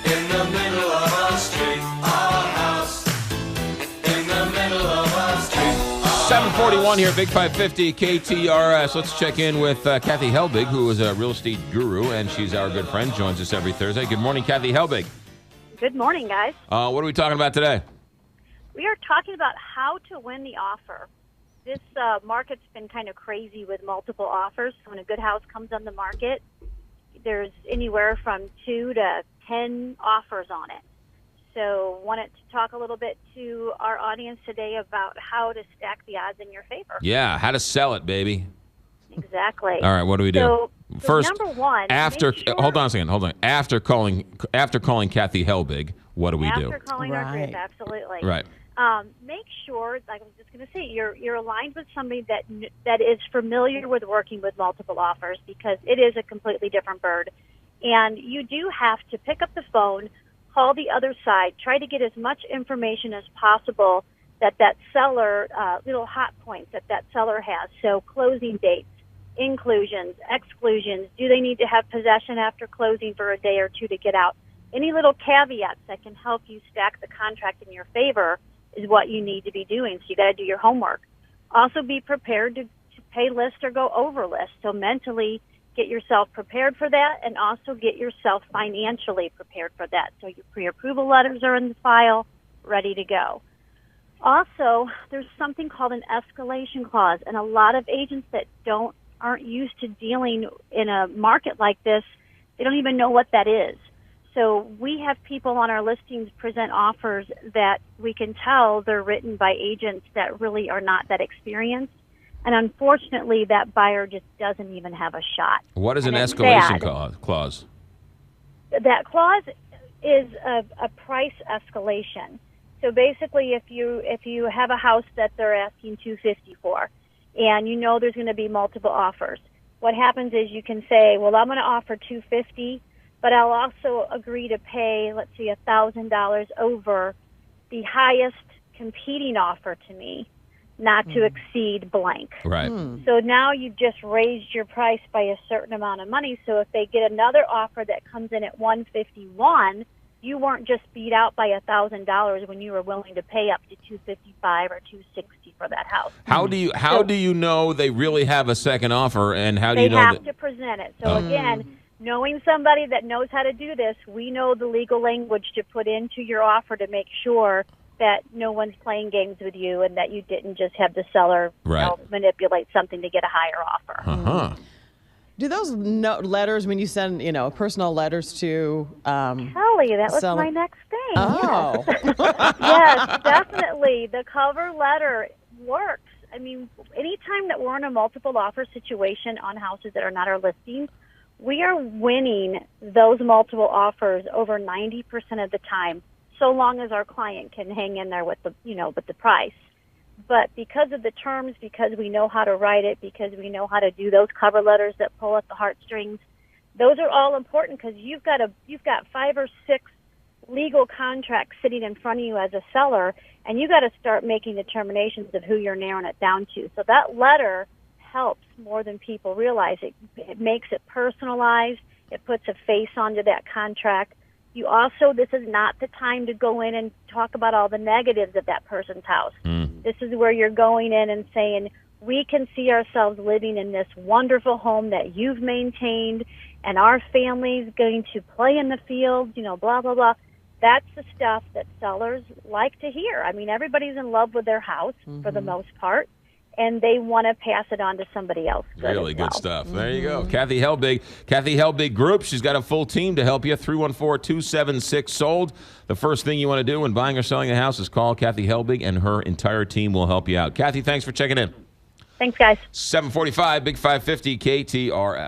in the middle of a street. Our house in the middle of a street. 741 here, Big 550 KTRS. Let's check in with Kathy Helbig, who is a real estate guru, and she's our good friend, joins us every Thursday. Good morning, Kathy Helbig. Good morning, guys. What are we talking about today? We are talking about how to win the offer. This market's been kind of crazy with multiple offers. When a good house comes on the market, there's anywhere from 2 to 10 offers on it. So wanted to talk a little bit to our audience today about how to stack the odds in your favor. Yeah, how to sell it, baby. Exactly. All right, what do we do? So First, number one, after make sure, hold on a second. After calling Kathy Helbig, what do we do? After calling our group, absolutely. Right. Make sure, like I was just going to say, you're aligned with somebody that is familiar with working with multiple offers, because it is a completely different bird. And you do have to pick up the phone, call the other side, try to get as much information as possible that seller, little hot points that seller has. So closing dates, inclusions, exclusions, do they need to have possession after closing for a day or two to get out? Any little caveats that can help you stack the contract in your favor is what you need to be doing. So you got to do your homework. Also be prepared to pay list or go over list. So mentally get yourself prepared for that, and also get yourself financially prepared for that. So your pre-approval letters are in the file, ready to go. Also, there's something called an escalation clause, and a lot of agents that aren't used to dealing in a market like this, they don't even know what that is. So we have people on our listings present offers that we can tell they're written by agents that really are not that experienced. And unfortunately, that buyer just doesn't even have a shot. What is an escalation clause? That clause is a price escalation. So basically, if you have a house that they're asking $250 for, and you know there's going to be multiple offers, what happens is you can say, well, I'm going to offer $250, but I'll also agree to pay, let's see, $1,000 over the highest competing offer to me, not to exceed blank. Right. So now you've just raised your price by a certain amount of money. So if they get another offer that comes in at $151, you weren't just beat out by $1,000 when you were willing to pay up to $255 or $260 for that house. How do you know they really have a second offer, and how do you know they have to present it? So again, knowing somebody that knows how to do this, we know the legal language to put into your offer to make sure that no one's playing games with you, and that you didn't just have the seller manipulate something to get a higher offer. Do those letters, when you send, personal letters to Kelly, that was my next thing. Oh. Yes, definitely. The cover letter works. I mean, anytime that we're in a multiple offer situation on houses that are not our listings, we are winning those multiple offers over 90% of the time, so long as our client can hang in there with the price. But because of the terms, because we know how to write it, because we know how to do those cover letters that pull at the heartstrings, those are all important, because you've got 5 or 6 legal contracts sitting in front of you as a seller, and you got to start making determinations of who you're narrowing it down to. So that letter helps more than people realize. It makes it personalized. It puts a face onto that contract. You also, this is not the time to go in and talk about all the negatives of that person's house. This is where you're going in and saying, we can see ourselves living in this wonderful home that you've maintained, and our family's going to play in the field, blah, blah, blah. That's the stuff that sellers like to hear. I mean, everybody's in love with their house for the most part, and they want to pass it on to somebody else. Really good stuff. There you go. Kathy Helbig Group. She's got a full team to help you. 314-276-SOLD. The first thing you want to do when buying or selling a house is call Kathy Helbig, and her entire team will help you out. Kathy, thanks for checking in. Thanks, guys. 745, Big 550, KTRS.